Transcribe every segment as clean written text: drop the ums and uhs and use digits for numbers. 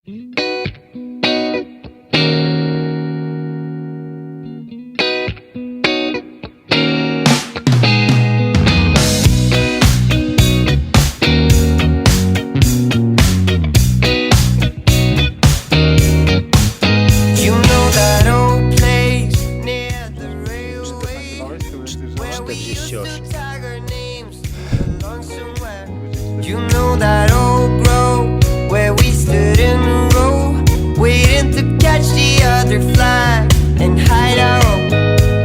You know that old grove where we stood in a row, waiting to catch the other flag and hide our own.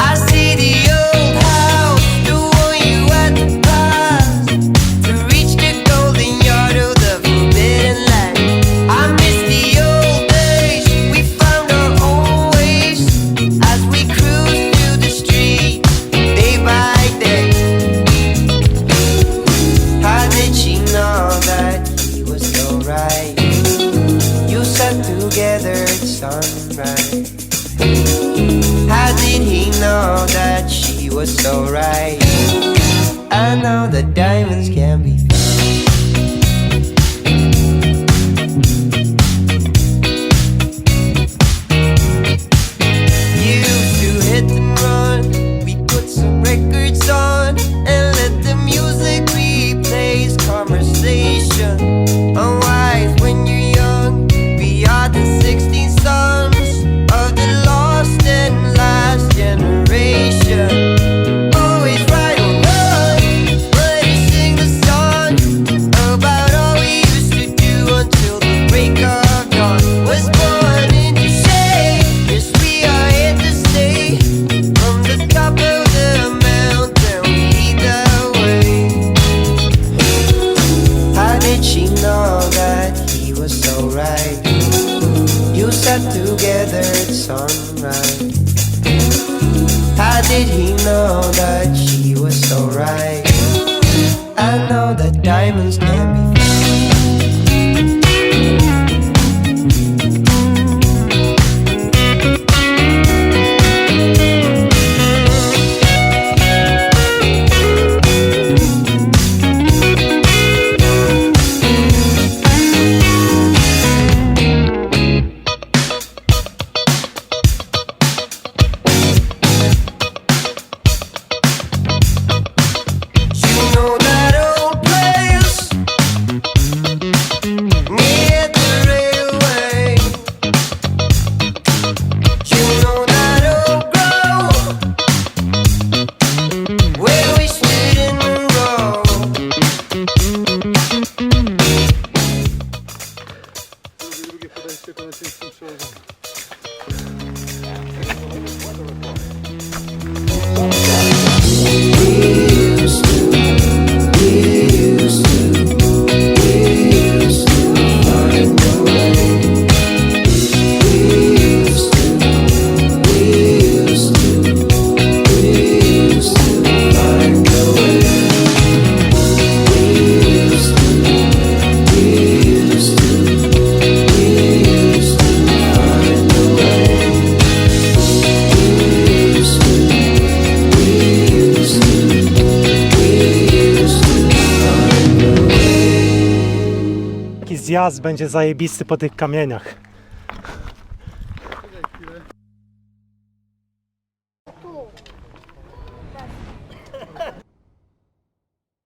I see the old house, the one you had to pass to reach the golden yard of the forbidden land. I miss the old days, we found our own ways as we cruised through the street day by day. How did she know that he was so right? You sat together at sunrise. How did he know that she was so right? I know that diamonds can be found. Used to hit and run, we put some records on and let the music replace conversation. Unwise when you're young, we are the 16 sons of the lost and last generation. Always right or wrong, but they sing the song about all we used to do until the break of dawn. Was born into shade, yes we are here to stay. From the top of the mountain we lead the way. How did she know that he was so right? You sat together at sunrise. How did he know that she was so right? I know that diamonds can be found. Zjazd będzie zajebisty po tych kamieniach.